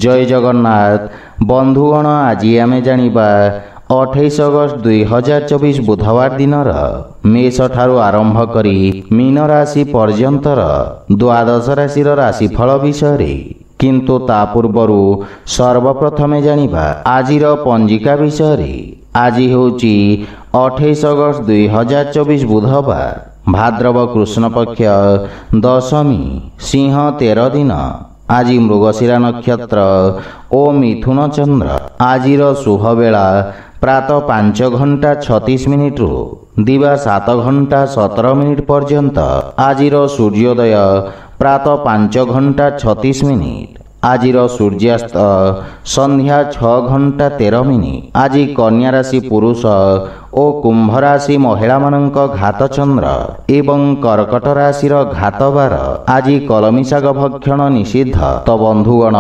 जय जगन्नाथ बंधुगण आज आम जानिबा 28 अगस्त 2024 बुधवार दिन मेष ठारू आरंभ करी मीन राशि पर्यंतर द्वादश राशि राशिफल विषय किंतु ता पूर्वरु सर्वप्रथमे जानिबा आजिर पंजिका विषय। आज होची 28 अगस्त 2024 बुधवार भाद्रव कृष्ण पक्ष दशमी सिंह 13 दिन। आज मृगशिरा नक्षत्र ओ मिथुन चंद्र। आजिर शुभ बेला प्रातः 5 घंटा 36 मिनिट रु दिवा 7 घंटा 17 मिनिट पर्यंत। आजिर सूर्योदय प्रातः 5 घंटा 36 मिनिट। आजिर सूर्यास्त संध्या 6 घंटा 13 मिनिट। आज कन्या राशि पुरुष ओ कुंभ राशि महिला मानक घात चंद्र एवं कर्कट राशिर घात बार। आज कलमी शाग भक्षण निषिद्ध। तो बंधुगण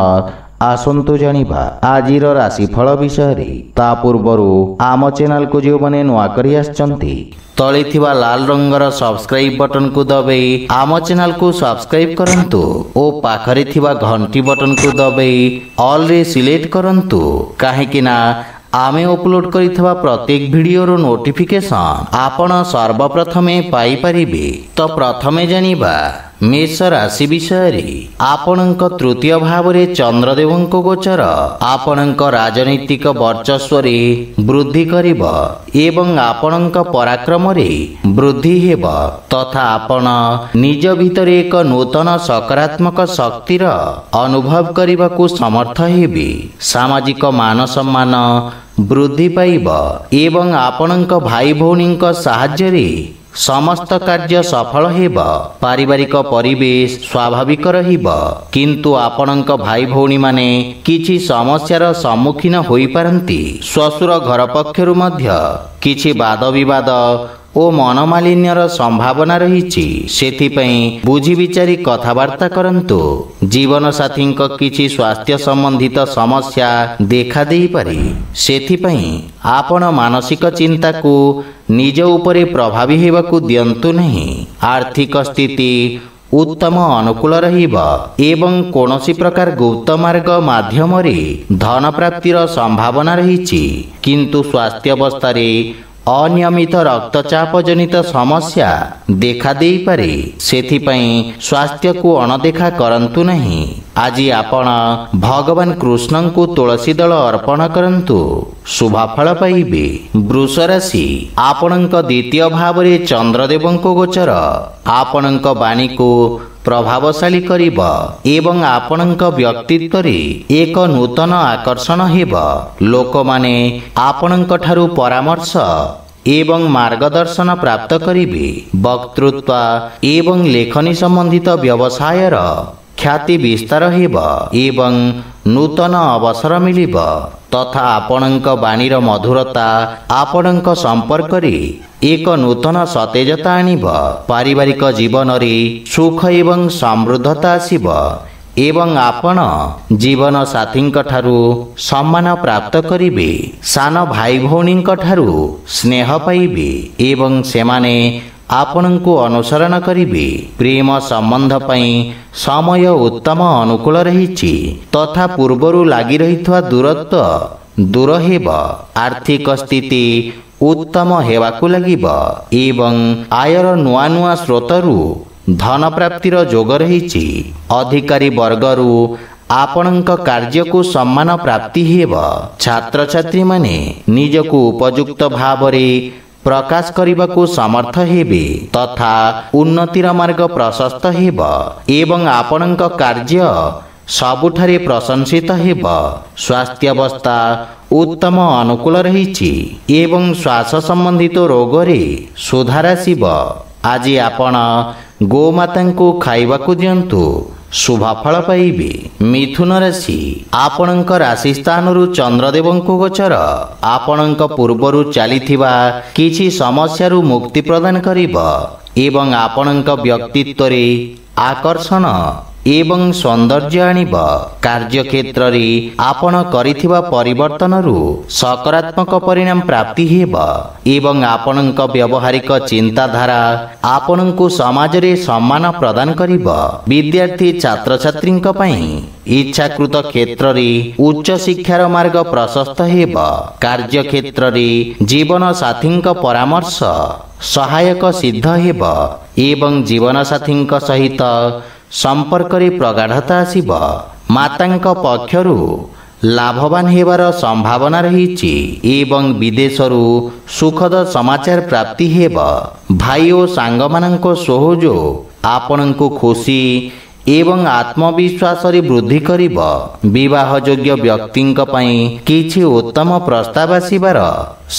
आसंतु जानिबा आजिर राशिफल विषय। ता पूर्वरु आम चैनल को जो माने नुआ करी आछंती तले थिबा लाल रंगर सब्सक्राइब बटन को दबाई आम चैनल को सब्सक्राइब करंतु ओ पाखरे थिबा घंटी बटन को दबाई ऑल रे सिलेक्ट करंतु काहेकि ना आमे अपलोड करिथबा प्रत्येक वीडियो नोटिफिकेशन आपण सर्वप्रथमे पाई परिबे। तो प्रथमे जानिबा मेष राशि विषय। आपणक तृतीय भाव रे चंद्रदेवंक गोचर आपणक राजनीतिक वर्चस्व रे वृद्धि करिब एवं आपणक पराक्रम रे वृद्धि हेब तथा आपण निज भितर एक नूतन सकारात्मक शक्तिर अनुभव करबाकू समर्थ हेबे। सामाजिक मान सम्मान वृद्धि पाइब एवं आपणक भाई भौणीक सहाय्य रे समस्त कार्य सफल हेब। पारिवारिक परिवेश स्वाभाविक रहिब किंतु आपणक भाई भौणी माने किछि समस्यार सम्मुखीन होई पारंती। ससुर घर पक्षरु मध्य किछि वाद विवाद ओ मनमालिन्यर संभावना रहिछि। सेथिपई बुझी विचारी कथावार्ता करंतु। जीवन साथी किछि स्वास्थ्य संबंधित समस्या देखा देई पारे। सेथिपई आपण मानसिक चिंता को निज उपरे प्रभावी हेबाकू दियंतु नहीं। आर्थिक स्थिति उत्तम अनुकूल रहिब एवं कोनोसी प्रकार गुप्त मार्ग माध्यम रे धन प्राप्तिर संभावना रहिछि किंतु स्वास्थ्य अवस्था रे अनियमित रक्तचाप जनित समस्या देखा देई पारे। सेथिपई स्वास्थ्य को अणदेखा करंतु नहीं। आज आपण भगवान कृष्ण को तुलसी दल अर्पण करंतु शुभ फल पाइबे। वृष राशि आपणक द्वितीय भाव रे चंद्रदेवंक गोचर आपणक वाणी को प्रभावशाली करिब एवं आपणक व्यक्तित्व रे एक नूतन आकर्षण हेब। लोक माने आपणक ठारू परामर्श एवं मार्गदर्शन प्राप्त करिबे। वक्तृत्व एवं लेखनी संबंधित व्यवसायर ख्याति विस्तार हेब एवं नूतन अवसर मिलिब तथा आपणक वाणीर मधुरता आपणक संपर्क रे एक नूतन सतेजता आनिब। पारिवारिक जीवन रे सुख एवं समृद्धता आसिब एवं आपण जीवन साथी ठारू सम्मान प्राप्त करिबे। सान भाई भौणी ठारू स्नेह पाइबे एवं सेमाने आपणको अनुसरण करिबे। प्रेम संबंध पई समय उत्तम अनुकूल रहिछि तथा पूर्वरु लागि रहितवा दूरत्व दूर हेब। आर्थिक स्थिति उत्तम हेबाकू लागिब एवं आयर नुआ नुआ स्रोतरु धन प्राप्तिर जोग रहिछि। अधिकारी वर्गरु आपणक कार्य को सम्मान प्राप्ति हेब। छात्र छात्री माने निजको उपयुक्त भाव रे प्रकाश करबाकू समर्थ हेबे तथा उन्नतिर मार्ग प्रशस्त हेब एवं आपणक कार्य सबुठारे प्रशंसित हेब। स्वास्थ्य अवस्था उत्तम अनुकूल रहिछि एवं श्वास संबंधित रोग रे सुधार आसिब। आज आपण गोमाता को खाइबाकू दियंतु शुभ फल पाइबे। मिथुन राशि आपणक राशि स्थानरु चंद्रदेवंक गोचर आपणक पूर्वरु चलीथिबा किछि समस्यारु मुक्ति प्रदान करिब एवं आपणक व्यक्तित्व रे आकर्षण ଏବଂ ସୌନ୍ଦର୍ଯ୍ୟ ଆଣିବ। କାର୍ଯ୍ୟକ୍ଷେତ୍ରରେ ଆପଣ କରିଥିବା ପରିବର୍ତ୍ତନରୁ ସକାରାତ୍ମକ ପରିଣାମ ପ୍ରାପ୍ତି ହେବ ଏବଂ ଆପଣଙ୍କ ବ୍ୟବହାରିକ ଚିନ୍ତାଧାରା ଆପଣଙ୍କୁ ସମାଜରେ ସମ୍ମାନ ପ୍ରଦାନ କରିବ। ବିଦ୍ୟାର୍ଥୀ ଛାତ୍ରଛାତ୍ରୀଙ୍କ ପାଇଁ ଇଚ୍ଛାକୃତ କ୍ଷେତ୍ରରେ ଉଚ୍ଚ ଶିକ୍ଷାର ମାର୍ଗ ପ୍ରଶସ୍ତ ହେବ। କାର୍ଯ୍ୟକ୍ଷେତ୍ରରେ ଜୀବନ ସାଥୀଙ୍କ ପରାମର୍ଶ ସହାୟକ ସିଦ୍ଧ ହେବ ଏବଂ ଜୀବନସାଥୀଙ୍କ ସହିତ ସମ୍ପର୍କରେ ପ୍ରଗାଢ଼ତା ଆସିବ। ମାତାଙ୍କ ପକ୍ଷରୁ ଲାଭବାନ ହେବାର ସମ୍ଭାବନା ରହିଛି ଏବଂ ବିଦେଶରୁ ସୁଖଦ ସମାଚାର ପ୍ରାପ୍ତି ହେବ। ଭାଇ ଓ ସାଙ୍ଗମାନଙ୍କ ସହଯୋଗ ଆପଣଙ୍କୁ ଖୁସି ଏବଂ ଆତ୍ମବିଶ୍ୱାସରେ ବୃଦ୍ଧି କରିବ। ବିବାହ ଯୋଗ୍ୟ ବ୍ୟକ୍ତିଙ୍କ ପାଇଁ କିଛି ଉତ୍ତମ ପ୍ରସ୍ତାବ ଆସିବାର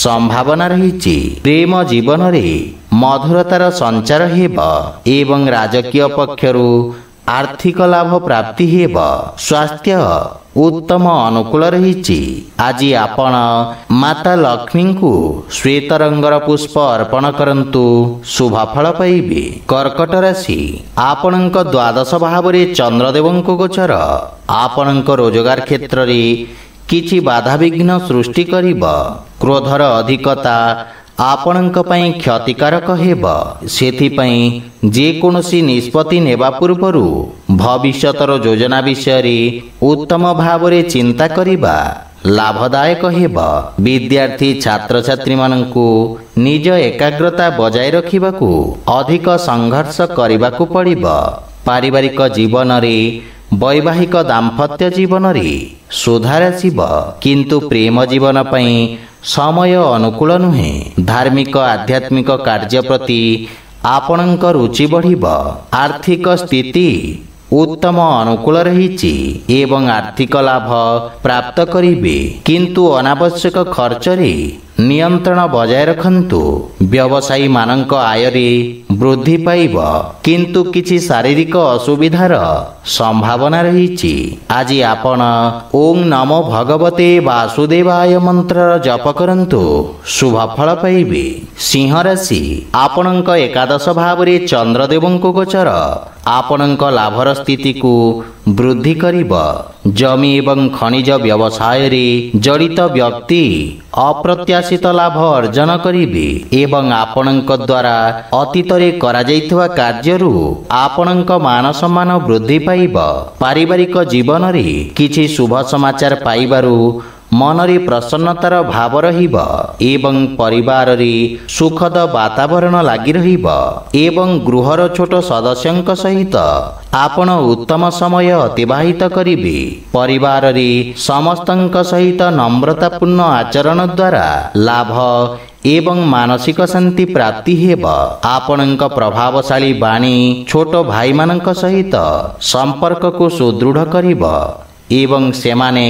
ସମ୍ଭାବନା ରହିଛି। ପ୍ରେମ ଜୀବନରେ ମଧୁରତାର ସଞ୍ଚାର ହେବ ଏବଂ ରାଜକୀୟ ପକ୍ଷରୁ ଆର୍ଥିକ ଲାଭ ପ୍ରାପ୍ତି ହେବ। ସ୍ୱାସ୍ଥ୍ୟ ଉତ୍ତମ ଅନୁକୂଳ ରହିଛି। ଆଜି ଆପଣ ମାତା ଲକ୍ଷ୍ମୀଙ୍କୁ ଶ୍ଵେତ ରଙ୍ଗର ପୁଷ୍ପ ଅର୍ପଣ କରନ୍ତୁ, ଶୁଭ ଫଳ ପାଇବେ। କର୍କଟ ରାଶି, ଆପଣଙ୍କ ଦ୍ୱାଦଶ ଭାବରେ ଚନ୍ଦ୍ରଦେବଙ୍କ ଗୋଚର ଆପଣଙ୍କ ରୋଜଗାର କ୍ଷେତ୍ରରେ କିଛି ବାଧାବିଘ୍ନ ସୃଷ୍ଟି କରିବ। କ୍ରୋଧର ଅଧିକତା ଆପଣଙ୍କ ପାଇଁ କ୍ଷତିକାରକ ହେବ। ସେଥିପାଇଁ ଯେକୌଣସି ନିଷ୍ପତ୍ତି ନେବା ପୂର୍ବରୁ ଭବିଷ୍ୟତର ଯୋଜନା ବିଷୟରେ ଉତ୍ତମ ଭାବରେ ଚିନ୍ତା କରିବା ଲାଭଦାୟକ ହେବ। ବିଦ୍ୟାର୍ଥୀ ଛାତ୍ରଛାତ୍ରୀମାନଙ୍କୁ ନିଜ ଏକାଗ୍ରତା ବଜାୟ ରଖିବାକୁ ଅଧିକ ସଂଘର୍ଷ କରିବାକୁ ପଡ଼ିବ। ପାରିବାରିକ ଜୀବନରେ ବୈବାହିକ ଦାମ୍ପତ୍ୟ ଜୀବନରେ ସୁଧାର ଆସିବ, କିନ୍ତୁ ପ୍ରେମ ଜୀବନ ପାଇଁ ସମୟ ଅନୁକୂଳ ନୁହେଁ। ଧାର୍ମିକ ଆଧ୍ୟାତ୍ମିକ କାର୍ଯ୍ୟ ପ୍ରତି ଆପଣଙ୍କ ରୁଚି ବଢ଼ିବ। ଆର୍ଥିକ ସ୍ଥିତି ଉତ୍ତମ ଅନୁକୂଳ ରହିଛି ଏବଂ ଆର୍ଥିକ ଲାଭ ପ୍ରାପ୍ତ କରିବେ, କିନ୍ତୁ ଅନାବଶ୍ୟକ ଖର୍ଚ୍ଚରେ ନିୟନ୍ତ୍ରଣ ବଜାୟ ରଖନ୍ତୁ। ବ୍ୟବସାୟୀମାନଙ୍କ ଆୟରେ ବୃଦ୍ଧି ପାଇବ, କିନ୍ତୁ କିଛି ଶାରୀରିକ ଅସୁବିଧାର ସମ୍ଭାବନା ରହିଛି। ଆଜି ଆପଣ ଓಂ ନମୋ ଭଗବତେ ବାସୁଦେବାୟ ମନ୍ତ୍ରର ଜପ କରନ୍ତୁ, ଶୁଭ ଫଳ ପାଇବେ। ସିଂହ ରାଶି, ଆପଣଙ୍କ ଏକାଦଶ ଭାବରେ ଚନ୍ଦ୍ରଦେବଙ୍କ ଗୋଚର ଆପଣଙ୍କ ଲାଭର ସ୍ଥିତିକୁ ବୃଦ୍ଧି କରିବ। ଜମି ଏବଂ ଖଣିଜ ବ୍ୟବସାୟରେ ଜଡ଼ିତ ବ୍ୟକ୍ତି ଅପ୍ରତ୍ୟାଶିତ ଲାଭ ଅର୍ଜନ କରିବେ ଏବଂ ଆପଣଙ୍କ ଦ୍ୱାରା ଅତୀତରେ କରାଯାଇଥିବା କାର୍ଯ୍ୟରୁ ଆପଣଙ୍କ ମାନ ସମ୍ମାନ ବୃଦ୍ଧି ପାଇବ। ପାରିବାରିକ ଜୀବନରେ କିଛି ଶୁଭ ସମାଚାର ପାଇବାରୁ ମନରେ ପ୍ରସନ୍ନତାର ଭାବ ରହିବ ଏବଂ ପରିବାରରେ ସୁଖଦ ବାତାବରଣ ଲାଗି ରହିବ ଏବଂ ଗୃହର ଛୋଟ ସଦସ୍ୟଙ୍କ ସହିତ ଆପଣ ଉତ୍ତମ ସମୟ ଅତିବାହିତ କରିବେ। ପରିବାରରେ ସମସ୍ତଙ୍କ ସହିତ নম্রতাପୂର୍ଣ୍ଣ ଆଚରଣ ଦ୍ୱାରା ଲାଭ ଏବଂ ମାନସିକ ଶାନ୍ତି ପ୍ରାପ୍ତି ହେବ। ଆପଣଙ୍କ ପ୍ରଭାବଶାଳୀ ବାଣୀ ଛୋଟ ଭାଇମାନଙ୍କ ସହିତ ସମ୍ପର୍କକୁ ସୁଦୃଢ଼ କରିବ ଏବଂ ସେମାନେ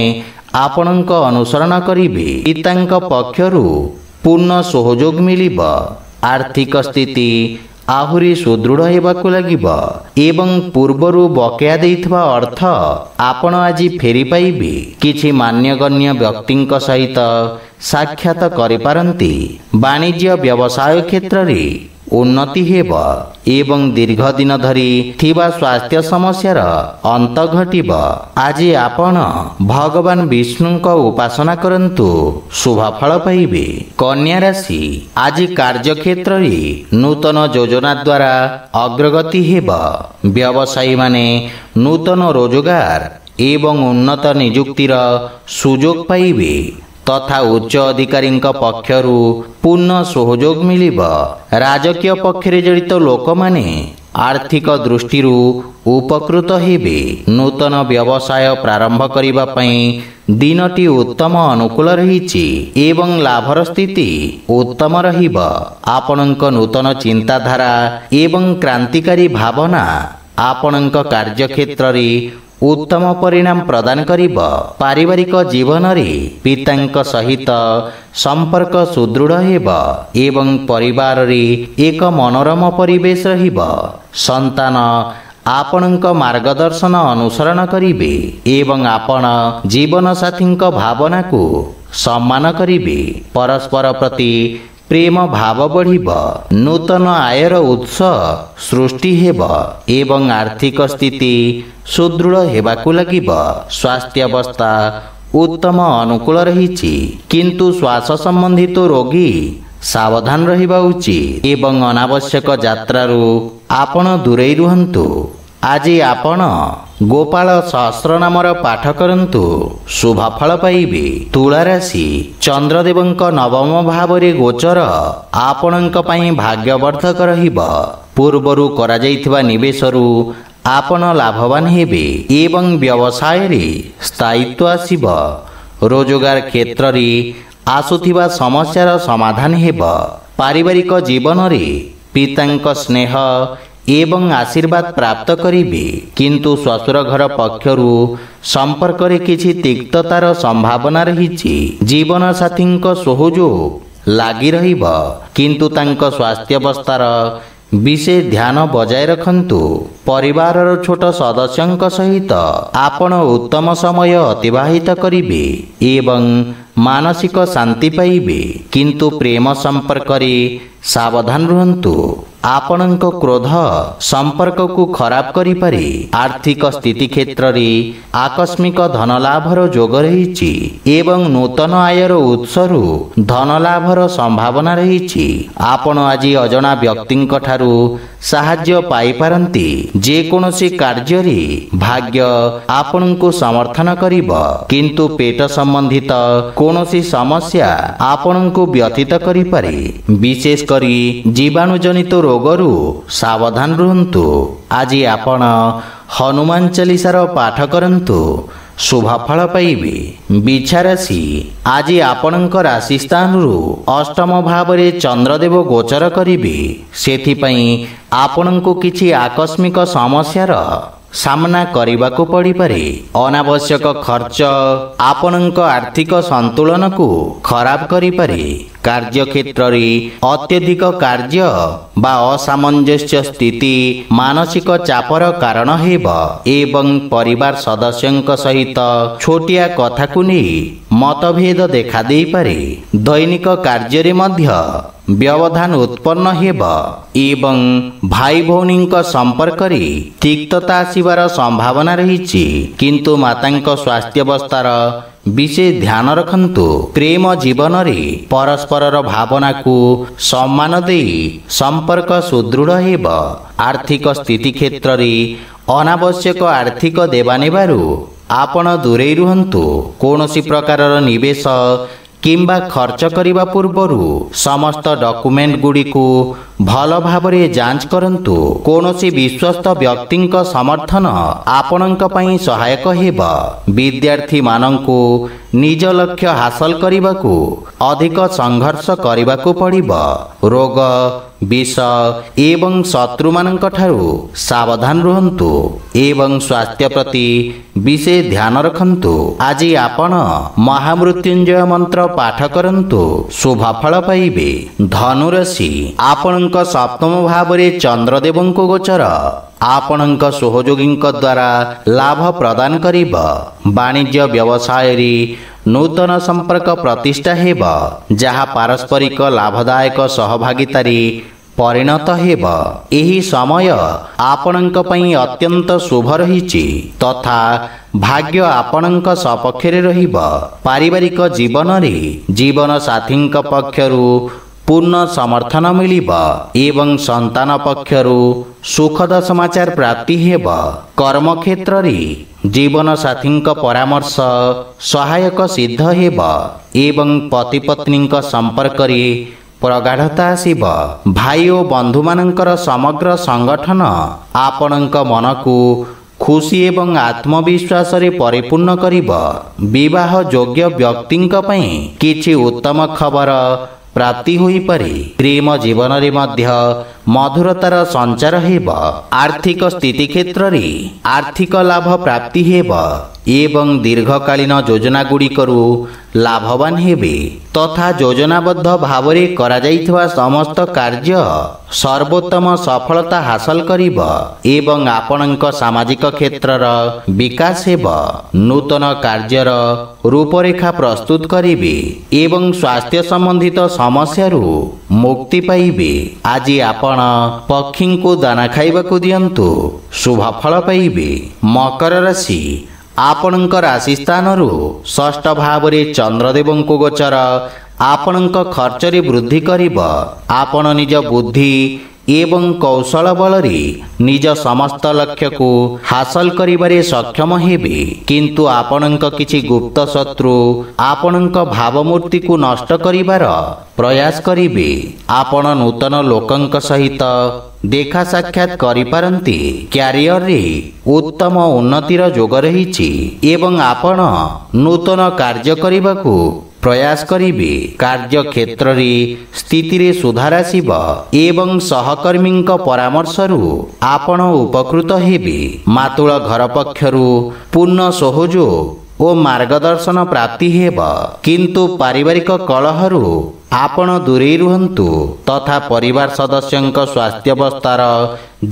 ଆପଣଙ୍କ ଅନୁସରଣ କରିବେ। ପିତାଙ୍କ ପକ୍ଷରୁ ପୂର୍ଣ୍ଣ ସହଯୋଗ ମିଳିବ। ଆର୍ଥିକ ସ୍ଥିତି ଆହୁରି ସୁଦୃଢ଼ ହେବାକୁ ଲାଗିବ ଏବଂ ପୂର୍ବରୁ ବକେୟା ଦେଇଥିବା ଅର୍ଥ ଆପଣ ଆଜି ଫେରି ପାଇବେ। କିଛି ମାନ୍ୟଗଣ୍ୟ ବ୍ୟକ୍ତିଙ୍କ ସହିତ ସାକ୍ଷାତ କରିପାରନ୍ତି। ବାଣିଜ୍ୟ ବ୍ୟବସାୟ କ୍ଷେତ୍ରରେ ଉନ୍ନତି ହେବ ଏବଂ ଦୀର୍ଘ ଦିନ ଧରି ଥିବା ସ୍ୱାସ୍ଥ୍ୟ ସମସ୍ୟାର ଅନ୍ତ ଘଟିବ। ଆଜି ଆପଣ ଭଗବାନ ବିଷ୍ଣୁଙ୍କ ଉପାସନା କରନ୍ତୁ, ଶୁଭ ଫଳ ପାଇବେ। କନ୍ୟା ରାଶି, ଆଜି କାର୍ଯ୍ୟକ୍ଷେତ୍ରରେ ନୂତନ ଯୋଜନା ଦ୍ୱାରା ଅଗ୍ରଗତି ହେବ। ବ୍ୟବସାୟୀମାନେ ନୂତନ ରୋଜଗାର ଏବଂ ଉନ୍ନତ ନିଯୁକ୍ତିର ସୁଯୋଗ ପାଇବେ ତଥା ଉଚ୍ଚ ଅଧିକାରୀଙ୍କ ପକ୍ଷରୁ ପୂର୍ଣ୍ଣ ସହଯୋଗ ମିଳିବ। ରାଜକୀୟ ପକ୍ଷରେ ଜଡ଼ିତ ଲୋକମାନେ ଆର୍ଥିକ ଦୃଷ୍ଟିରୁ ଉପକୃତ ହେବେ। ନୂତନ ବ୍ୟବସାୟ ପ୍ରାରମ୍ଭ କରିବା ପାଇଁ ଦିନଟି ଉତ୍ତମ ଅନୁକୂଳ ରହିଛି ଏବଂ ଲାଭର ସ୍ଥିତି ଉତ୍ତମ ରହିବ। ଆପଣଙ୍କ ନୂତନ ଚିନ୍ତାଧାରା ଏବଂ କ୍ରାନ୍ତିକାରୀ ଭାବନା ଆପଣଙ୍କ କାର୍ଯ୍ୟକ୍ଷେତ୍ରରେ ଉତ୍ତମ ପରିଣାମ ପ୍ରଦାନ କରିବ। ପାରିବାରିକ ଜୀବନରେ ପିତାଙ୍କ ସହିତ ସମ୍ପର୍କ ସୁଦୃଢ଼ ହେବ ଏବଂ ପରିବାରରେ ଏକ ମନୋରମ ପରିବେଶ ରହିବ। ସନ୍ତାନ ଆପଣଙ୍କ ମାର୍ଗଦର୍ଶନ ଅନୁସରଣ କରିବେ ଏବଂ ଆପଣ ଜୀବନସାଥୀଙ୍କ ଭାବନାକୁ ସମ୍ମାନ କରିବେ। ପରସ୍ପର ପ୍ରତି ପ୍ରେମ ଭାବ ବଢ଼ିବ, ନୂତନ ଆୟର ଉତ୍ସ ସୃଷ୍ଟି ହେବ ଏବଂ ଆର୍ଥିକ ସ୍ଥିତି ସୁଦୃଢ଼ ହେବାକୁ ଲାଗିବ। ସ୍ୱାସ୍ଥ୍ୟାବସ୍ଥା ଉତ୍ତମ ଅନୁକୂଳ ରହିଛି, କିନ୍ତୁ ଶ୍ୱାସ ସମ୍ବନ୍ଧିତ ରୋଗୀ ସାବଧାନ ରହିବା ଉଚିତ ଏବଂ ଅନାବଶ୍ୟକ ଯାତ୍ରାରୁ ଆପଣ ଦୂରେଇ ରୁହନ୍ତୁ। ଆଜି ଆପଣ ଗୋପାଳ ସହସ୍ରନାମର ପାଠ କରନ୍ତୁ, ଶୁଭଫଳ ପାଇବେ। ତୁଳା ରାଶି, ଚନ୍ଦ୍ରଦେବଙ୍କ ନବମ ଭାବରେ ଗୋଚର ଆପଣଙ୍କ ପାଇଁ ଭାଗ୍ୟବର୍ଦ୍ଧକ ରହିବ। ପୂର୍ବରୁ କରାଯାଇଥିବା ନିବେଶରୁ ଆପଣ ଲାଭବାନ ହେବେ ଏବଂ ବ୍ୟବସାୟରେ ସ୍ଥାୟିତ୍ୱ ଆସିବ। ରୋଜଗାର କ୍ଷେତ୍ରରେ ଆସୁଥିବା ସମସ୍ୟାର ସମାଧାନ ହେବ। ପାରିବାରିକ ଜୀବନରେ ପିତାଙ୍କ ସ୍ନେହ ଏବଂ ଆଶୀର୍ବାଦ ପ୍ରାପ୍ତ କରିବେ, କିନ୍ତୁ ଶ୍ୱଶୁର ଘର ପକ୍ଷରୁ ସମ୍ପର୍କରେ କିଛି ତିକ୍ତତାର ସମ୍ଭାବନା ରହିଛି। ଜୀବନସାଥୀଙ୍କ ସହଯୋଗ ଲାଗି ରହିବ, କିନ୍ତୁ ତାଙ୍କ ସ୍ୱାସ୍ଥ୍ୟାବସ୍ଥାର ବିଶେଷ ଧ୍ୟାନ ବଜାୟ ରଖନ୍ତୁ। ପରିବାରର ଛୋଟ ସଦସ୍ୟଙ୍କ ସହିତ ଆପଣ ଉତ୍ତମ ସମୟ ଅତିବାହିତ କରିବେ ଏବଂ ମାନସିକ ଶାନ୍ତି ପାଇବେ, କିନ୍ତୁ ପ୍ରେମ ସମ୍ପର୍କରେ ସାବଧାନ ରୁହନ୍ତୁ। ଆପଣଙ୍କ କ୍ରୋଧ ସମ୍ପର୍କକୁ ଖରାପ କରିପାରେ। ଆର୍ଥିକ ସ୍ଥିତି କ୍ଷେତ୍ରରେ ଆକସ୍ମିକ ଧନଲାଭର ଯୋଗ ରହିଛି ଏବଂ ନୂତନ ଆୟର ଉତ୍ସରୁ ଧନଲାଭର ସମ୍ଭାବନା ରହିଛି। ଆପଣ ଆଜି ଅଜଣା ବ୍ୟକ୍ତିଙ୍କ ଠାରୁ ସାହାଯ୍ୟ ପାଇପାରନ୍ତି। ଯେକୌଣସି କାର୍ଯ୍ୟରେ ଭାଗ୍ୟ ଆପଣଙ୍କୁ ସମର୍ଥନ କରିବ, କିନ୍ତୁ ପେଟ ସମ୍ବନ୍ଧିତ କୌଣସି ସମସ୍ୟା ଆପଣଙ୍କୁ ବ୍ୟଥିତ କରିପାରେ। ବିଶେଷ କରି ଜୀବାଣୁଜନିତ ରୋଗରୁ ସାବଧାନ ରୁହନ୍ତୁ। ଆଜି ଆପଣ ହନୁମାନ ଚାଳିଶାର ପାଠ କରନ୍ତୁ, ଶୁଭଫଳ ପାଇବେ। ବିଛା ରାଶି, ଆଜି ଆପଣଙ୍କ ରାଶି ସ୍ଥାନରୁ ଅଷ୍ଟମ ଭାବରେ ଚନ୍ଦ୍ରଦେବ ଗୋଚର କରିବେ। ସେଥିପାଇଁ ଆପଣଙ୍କୁ କିଛି ଆକସ୍ମିକ ସମସ୍ୟାର ସାମ୍ନା କରିବାକୁ ପଡ଼ିପାରେ। ଅନାବଶ୍ୟକ ଖର୍ଚ୍ଚ ଆପଣଙ୍କ ଆର୍ଥିକ ସନ୍ତୁଳନକୁ ଖରାପ କରିପାରେ। କାର୍ଯ୍ୟକ୍ଷେତ୍ରରେ ଅତ୍ୟଧିକ କାର୍ଯ୍ୟ ବା ଅସାମଞ୍ଜସ୍ୟ ସ୍ଥିତି ମାନସିକ ଚାପର କାରଣ ହେବ ଏବଂ ପରିବାର ସଦସ୍ୟଙ୍କ ସହିତ ଛୋଟିଆ କଥାକୁ ନେଇ ମତଭେଦ ଦେଖାଦେଇପାରେ। ଦୈନିକ କାର୍ଯ୍ୟରେ ମଧ୍ୟ ବ୍ୟବଧାନ ଉତ୍ପନ୍ନ ହେବ ଏବଂ ଭାଇ ଭଉଣୀଙ୍କ ସମ୍ପର୍କରେ ତିକ୍ତତା ଆସିବାର ସମ୍ଭାବନା ରହିଛି, କିନ୍ତୁ ମାତାଙ୍କ ସ୍ୱାସ୍ଥ୍ୟାବସ୍ଥାର ବିଶେଷ ଧ୍ୟାନ ରଖନ୍ତୁ। ପ୍ରେମ ଜୀବନରେ ପରସ୍ପରର ଭାବନାକୁ ସମ୍ମାନ ଦେଇ ସମ୍ପର୍କ ସୁଦୃଢ଼ ହେବ। ଆର୍ଥିକ ସ୍ଥିତି କ୍ଷେତ୍ରରେ ଅନାବଶ୍ୟକ ଆର୍ଥିକ ଦେବାନେବାରୁ ଆପଣ ଦୂରେଇ ରୁହନ୍ତୁ। କୌଣସି ପ୍ରକାରର ନିବେଶ କିମ୍ବା ଖର୍ଚ୍ଚ କରିବା ପୂର୍ବରୁ ସମସ୍ତ ଡକୁମେଣ୍ଟ ଗୁଡ଼ିକୁ ଭଲ ଭାବରେ ଯାଞ୍ଚ କରନ୍ତୁ। କୌଣସି ବିଶ୍ୱସ୍ତ ବ୍ୟକ୍ତିଙ୍କ ସମର୍ଥନ ଆପଣଙ୍କ ପାଇଁ ସହାୟକ ହେବ। ବିଦ୍ୟାର୍ଥୀମାନଙ୍କୁ ନିଜ ଲକ୍ଷ୍ୟ ହାସଲ କରିବାକୁ ଅଧିକ ସଂଘର୍ଷ କରିବାକୁ ପଡ଼ିବ। ରୋଗ, ବିଷ ଏବଂ ଶତ୍ରୁମାନଙ୍କ ଠାରୁ ସାବଧାନ ରୁହନ୍ତୁ ଏବଂ ସ୍ୱାସ୍ଥ୍ୟ ପ୍ରତି ବିଶେଷ ଧ୍ୟାନ ରଖନ୍ତୁ। ଆଜି ଆପଣ ମହାମୃତ୍ୟୁଞ୍ଜୟ ମନ୍ତ୍ର ପାଠ କରନ୍ତୁ, ଶୁଭଫଳ ପାଇବେ। ଧନୁରାଶି, ଆପଣଙ୍କ ସପ୍ତମ ଭାବରେ ଚନ୍ଦ୍ରଦେବଙ୍କ ଗୋଚର ଆପଣଙ୍କ ସହଯୋଗୀଙ୍କ ଦ୍ୱାରା ଲାଭ ପ୍ରଦାନ କରିବ। ବାଣିଜ୍ୟ ବ୍ୟବସାୟରେ ନୂତନ ସମ୍ପର୍କ ପ୍ରତିଷ୍ଠା ହେବ, ଯାହା ପାରସ୍ପରିକ ଲାଭଦାୟକ ସହଭାଗିତାରେ ପରିଣତ ହେବ। ଏହି ସମୟ ଆପଣଙ୍କ ପାଇଁ ଅତ୍ୟନ୍ତ ଶୁଭ ରହିଛି ତଥା ଭାଗ୍ୟ ଆପଣଙ୍କ ସପକ୍ଷରେ ରହିବ। ପାରିବାରିକ ଜୀବନରେ ଜୀବନସାଥୀଙ୍କ ପକ୍ଷରୁ ପୂର୍ଣ୍ଣ ସମର୍ଥନ ମିଳିବ ଏବଂ ସନ୍ତାନ ପକ୍ଷରୁ ସୁଖଦ ସମାଚାର ପ୍ରାପ୍ତି ହେବ। କର୍ମକ୍ଷେତ୍ରରେ ଜୀବନସାଥୀଙ୍କ ପରାମର୍ଶ ସହାୟକ ସିଦ୍ଧ ହେବ ଏବଂ ପତିପତ୍ନୀଙ୍କ ସମ୍ପର୍କରେ ପ୍ରଗାଢ଼ତା ଆସିବ। ଭାଇ ଓ ବନ୍ଧୁମାନଙ୍କର ସମଗ୍ର ସଂଗଠନ ଆପଣଙ୍କ ମନକୁ ଖୁସି ଏବଂ ଆତ୍ମବିଶ୍ୱାସରେ ପରିପୂର୍ଣ୍ଣ କରିବ। ବିବାହ ଯୋଗ୍ୟ ବ୍ୟକ୍ତିଙ୍କ ପାଇଁ କିଛି ଉତ୍ତମ ଖବର ପ୍ରାପ୍ତି ହୋଇପାରେ। ପ୍ରେମ ଜୀବନରେ ମଧ୍ୟ ମଧୁରତାର ସଞ୍ଚାର ହେବ। ଆର୍ଥିକ ସ୍ଥିତି କ୍ଷେତ୍ରରେ ଆର୍ଥିକ ଲାଭ ପ୍ରାପ୍ତି ହେବ ଏବଂ ଦୀର୍ଘକାଳୀନ ଯୋଜନାଗୁଡ଼ିକରୁ ଲାଭବାନ ହେବେ ତଥା ଯୋଜନାବଦ୍ଧ ଭାବରେ କରାଯାଇଥିବା ସମସ୍ତ କାର୍ଯ୍ୟ ସର୍ବୋତ୍ତମ ସଫଳତା ହାସଲ କରିବ ଏବଂ ଆପଣଙ୍କ ସାମାଜିକ କ୍ଷେତ୍ରର ବିକାଶ ହେବ। ନୂତନ କାର୍ଯ୍ୟର ରୂପରେଖା ପ୍ରସ୍ତୁତ କରିବେ ଏବଂ ସ୍ୱାସ୍ଥ୍ୟ ସମ୍ବନ୍ଧିତ ସମସ୍ୟାରୁ ମୁକ୍ତି ପାଇବେ। ଆଜି ଆପଣ ପକ୍ଷୀଙ୍କୁ ଦାନା ଖାଇବାକୁ ଦିଅନ୍ତୁ, ଶୁଭ ଫଳ ପାଇବେ। ମକର ରାଶି, ଆପଣଙ୍କ ରାଶି ସ୍ଥାନରୁ ଷଷ୍ଠ ଭାବରେ ଚନ୍ଦ୍ରଦେବଙ୍କୁ ଗୋଚର ଆପଣଙ୍କ ଖର୍ଚ୍ଚରେ ବୃଦ୍ଧି କରିବ। ଆପଣ ନିଜ ବୁଦ୍ଧି ଏବଂ କୌଶଳ ବଳରେ ନିଜ ସମସ୍ତ ଲକ୍ଷ୍ୟକୁ ହାସଲ କରିବାରେ ସକ୍ଷମ ହେବେ, କିନ୍ତୁ ଆପଣଙ୍କ କିଛି ଗୁପ୍ତ ଶତ୍ରୁ ଆପଣଙ୍କ ଭାବମୂର୍ତ୍ତିକୁ ନଷ୍ଟ କରିବାର ପ୍ରୟାସ କରିବେ। ଆପଣ ନୂତନ ଲୋକଙ୍କ ସହିତ ଦେଖା ସାକ୍ଷାତ କରିପାରନ୍ତି। କ୍ୟାରିୟରରେ ଉତ୍ତମ ଉନ୍ନତିର ଯୋଗ ରହିଛି ଏବଂ ଆପଣ ନୂତନ କାର୍ଯ୍ୟ କରିବାକୁ ପ୍ରୟାସ କରିବେ। କାର୍ଯ୍ୟକ୍ଷେତ୍ରରେ ସ୍ଥିତିରେ ସୁଧାର ଆସିବ ଏବଂ ସହକର୍ମୀଙ୍କ ପରାମର୍ଶରୁ ଆପଣ ଉପକୃତ ହେବେ। ମାତୃଳ ଘର ପକ୍ଷରୁ ପୂର୍ଣ୍ଣ ସହଯୋଗ ଓ ମାର୍ଗଦର୍ଶନ ପ୍ରାପ୍ତି ହେବ, କିନ୍ତୁ ପାରିବାରିକ କଳହରୁ ଆପଣ ଦୂରେଇ ରୁହନ୍ତୁ ତଥା ପରିବାର ସଦସ୍ୟଙ୍କ ସ୍ୱାସ୍ଥ୍ୟାବସ୍ଥାର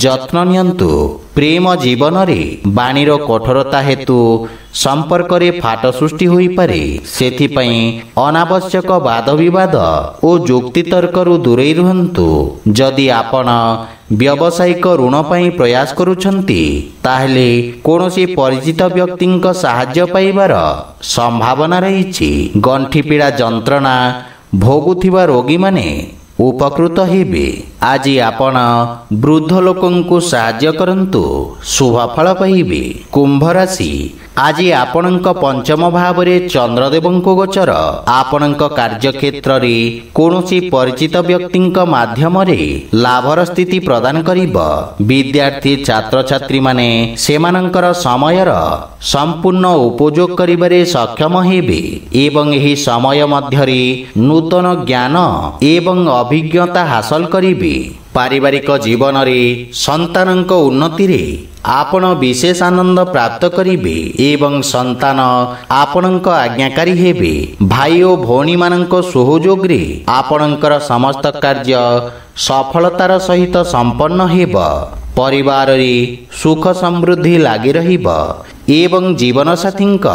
ଯତ୍ନ ନିଅନ୍ତୁ। ପ୍ରେମ ଜୀବନରେ ବାଣୀର କଠୋରତା ହେତୁ ସମ୍ପର୍କରେ ଫାଟ ସୃଷ୍ଟି ହୋଇପାରେ, ସେଥିପାଇଁ ଅନାବଶ୍ୟକ ବାଦବିବାଦ ଓ ଯୁକ୍ତିତର୍କରୁ ଦୂରେଇ ରୁହନ୍ତୁ। ଯଦି ଆପଣ ବ୍ୟବସାୟିକ ଋଣ ପାଇଁ ପ୍ରୟାସ କରୁଛନ୍ତି, ତାହେଲେ କୌଣସି ପରିଚିତ ବ୍ୟକ୍ତିଙ୍କ ସାହାଯ୍ୟ ପାଇବାର ସମ୍ଭାବନା ରହିଛି। ଗଣ୍ଠିପୀଡ଼ା ଯନ୍ତ୍ରଣା ଭୋଗୁଥିବା ରୋଗୀମାନେ ଉପକୃତ ହେବେ। ଆଜି ଆପଣ ବୃଦ୍ଧ ଲୋକଙ୍କୁ ସାହାଯ୍ୟ କରନ୍ତୁ, ଶୁଭ ଫଳ ପାଇବେ। କୁମ୍ଭ ରାଶି, ଆଜି ଆପଣଙ୍କ ପଞ୍ଚମ ଭାବରେ ଚନ୍ଦ୍ରଦେବଙ୍କ ଗୋଚର ଆପଣଙ୍କ କାର୍ଯ୍ୟକ୍ଷେତ୍ରରେ କୌଣସି ପରିଚିତ ବ୍ୟକ୍ତିଙ୍କ ମାଧ୍ୟମରେ ଲାଭର ସ୍ଥିତି ପ୍ରଦାନ କରିବ। ବିଦ୍ୟାର୍ଥୀ ଛାତ୍ରଛାତ୍ରୀମାନେ ସେମାନଙ୍କର ସମୟର ସମ୍ପୂର୍ଣ୍ଣ ଉପଯୋଗ କରିବାରେ ସକ୍ଷମ ହେବେ ଏବଂ ଏହି ସମୟ ମଧ୍ୟରେ ନୂତନ ଜ୍ଞାନ ଏବଂ ଅଭିଜ୍ଞତା ହାସଲ କରିବେ। ପାରିବାରିକ ଜୀବନରେ ସନ୍ତାନଙ୍କ ଉନ୍ନତିରେ ଆପଣ ବିଶେଷ ଆନନ୍ଦ ପ୍ରାପ୍ତ କରିବେ ଏବଂ ସନ୍ତାନ ଆପଣଙ୍କ ଆଜ୍ଞାକାରୀ ହେବେ। ଭାଇ ଓ ଭଉଣୀମାନଙ୍କ ସହଯୋଗରେ ଆପଣଙ୍କର ସମସ୍ତ କାର୍ଯ୍ୟ ସଫଳତାର ସହିତ ସମ୍ପନ୍ନ ହେବ। ପରିବାରରେ ସୁଖ ସମୃଦ୍ଧି ଲାଗି ରହିବ ଏବଂ ଜୀବନସାଥୀଙ୍କ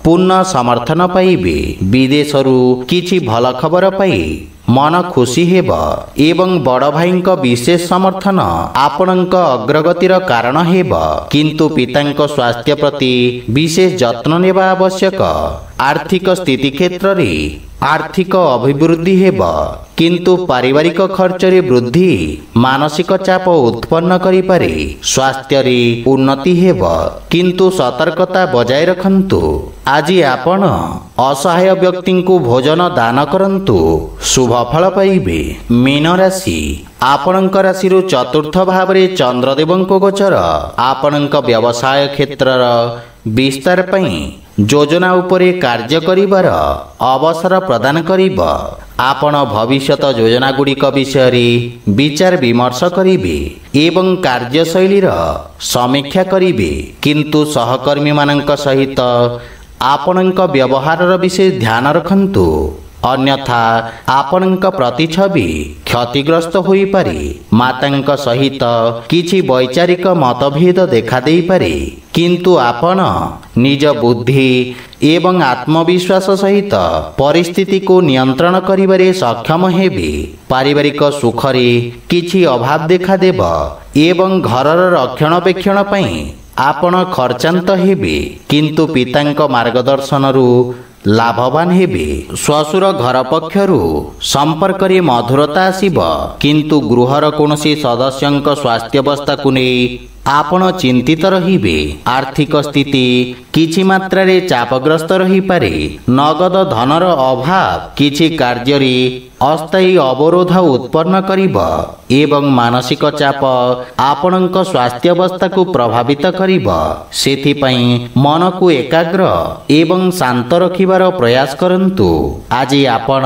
ପୂର୍ଣ୍ଣ ସମର୍ଥନ ପାଇବେ। ବିଦେଶରୁ କିଛି ଭଲ ଖବର ପାଇ ମନ ଖୁସି ହେବ ଏବଂ ବଡ଼ ଭାଇଙ୍କ ବିଶେଷ ସମର୍ଥନ ଆପଣଙ୍କ ଅଗ୍ରଗତିର କାରଣ ହେବ, କିନ୍ତୁ ପିତାଙ୍କ ସ୍ୱାସ୍ଥ୍ୟ ପ୍ରତି ବିଶେଷ ଯତ୍ନ ନେବା ଆବଶ୍ୟକ। ଆର୍ଥିକ ସ୍ଥିତି କ୍ଷେତ୍ରରେ ଆର୍ଥିକ ଅଭିବୃଦ୍ଧି ହେବ, କିନ୍ତୁ ପାରିବାରିକ ଖର୍ଚ୍ଚରେ ବୃଦ୍ଧି ମାନସିକ ଚାପ ଉତ୍ପନ୍ନ କରିପାରେ। ସ୍ୱାସ୍ଥ୍ୟରେ ଉନ୍ନତି ହେବ, କିନ୍ତୁ ସତର୍କତା ବଜାୟ ରଖନ୍ତୁ। ଆଜି ଆପଣ ଅସହାୟ ବ୍ୟକ୍ତିଙ୍କୁ ଭୋଜନ ଦାନ କରନ୍ତୁ, ଶୁଭ ଫଳ ପାଇବେ। ମୀନ ରାଶି, ଆପଣଙ୍କ ରାଶିରୁ ଚତୁର୍ଥ ଭାବରେ ଚନ୍ଦ୍ରଦେବଙ୍କ ଗୋଚର ଆପଣଙ୍କ ବ୍ୟବସାୟ କ୍ଷେତ୍ରର ବିସ୍ତାର ପାଇଁ ଯୋଜନା ଉପରେ କାର୍ଯ୍ୟ କରିବାର ଅବସର ପ୍ରଦାନ କରିବ। ଆପଣ ଭବିଷ୍ୟତ ଯୋଜନାଗୁଡ଼ିକ ବିଷୟରେ ବିଚାର ବିମର୍ଶ କରିବେ ଏବଂ କାର୍ଯ୍ୟଶୈଳୀର ସମୀକ୍ଷା କରିବେ, କିନ୍ତୁ ସହକର୍ମୀମାନଙ୍କ ସହିତ ଆପଣଙ୍କ ବ୍ୟବହାରର ବିଶେଷ ଧ୍ୟାନ ରଖନ୍ତୁ, ଅନ୍ୟଥା ଆପଣଙ୍କ ପ୍ରତିଛବି କ୍ଷତିଗ୍ରସ୍ତ ହୋଇପାରେ। ମାତାଙ୍କ ସହିତ କିଛି ବୈଚାରିକ ମତଭେଦ ଦେଖାଦେଇପାରେ, କିନ୍ତୁ ଆପଣ ନିଜ ବୁଦ୍ଧି ଏବଂ ଆତ୍ମବିଶ୍ୱାସ ସହିତ ପରିସ୍ଥିତିକୁ ନିୟନ୍ତ୍ରଣ କରିବାରେ ସକ୍ଷମ ହେବେ। ପାରିବାରିକ ସୁଖରେ କିଛି ଅଭାବ ଦେଖାଦେବ ଏବଂ ଘରର ରକ୍ଷଣାବେକ୍ଷଣ ପାଇଁ ଆପଣ ଖର୍ଚ୍ଚାନ୍ତ ହେବେ, କିନ୍ତୁ ପିତାଙ୍କ ମାର୍ଗଦର୍ଶନରୁ ଲାଭବାନ ହେବେ। ଶ୍ୱଶୁର ଘର ପକ୍ଷରୁ ସମ୍ପର୍କରେ ମଧୁରତା ଆସିବ, କିନ୍ତୁ ଗୃହର କୌଣସି ସଦସ୍ୟଙ୍କ ସ୍ୱାସ୍ଥ୍ୟାବସ୍ଥାକୁ ନେଇ ଆପଣ ଚିନ୍ତିତ ରହିବେ। ଆର୍ଥିକ ସ୍ଥିତି କିଛି ମାତ୍ରାରେ ଚାପଗ୍ରସ୍ତ ରହିପାରେ। ନଗଦ ଧନର ଅଭାବ କିଛି କାର୍ଯ୍ୟରେ ଅସ୍ଥାୟୀ ଅବରୋଧ ଉତ୍ପନ୍ନ କରିବ। ଏବଂ ମାନସିକ ଚାପ ଆପଣଙ୍କ ସ୍ୱାସ୍ଥ୍ୟାବସ୍ଥାକୁ ପ୍ରଭାବିତ କରିବ। ସେଥିପାଇଁ ମନକୁ ଏକାଗ୍ର ଏବଂ ଶାନ୍ତ ରଖିବାର ପ୍ରୟାସ କରନ୍ତୁ। ଆଜି ଆପଣ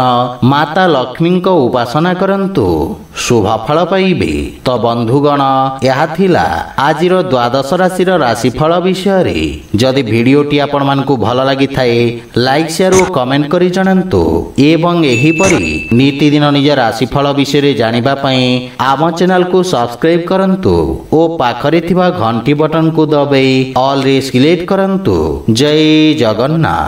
ମାତା ଲକ୍ଷ୍ମୀଙ୍କ ଉପାସନା କରନ୍ତୁ, ଶୁଭ ଫଳ ପାଇବେ। ତ ବନ୍ଧୁଗଣ, ଏହା ଥିଲା ଆଜିର ଦ୍ୱାଦଶ ରାଶିର ରାଶିଫଳ ବିଷୟରେ। ଯଦି ଭିଡ଼ିଓଟି ଆପଣମାନଙ୍କୁ ଭଲ ଲାଗିଥାଏ, ଲାଇକ୍, ସେୟାର ଓ କମେଣ୍ଟ କରି ଜଣାନ୍ତୁ। ଏବଂ ଏହିପରି ନିତିଦିନ ନିଜ ରାଶିଫଳ ବିଷୟରେ ଜାଣିବା ପାଇଁ ଆମ ଚ୍ୟାନେଲକୁ ସବସ୍କ୍ରାଇବ୍ କରନ୍ତୁ ଓ ପାଖରେ ଥିବା ଘଣ୍ଟି ବଟନକୁ ଦବାଇ ଅଲ୍ରେ ସିଲେକ୍ଟ କରନ୍ତୁ। ଜୟ ଜଗନ୍ନାଥ।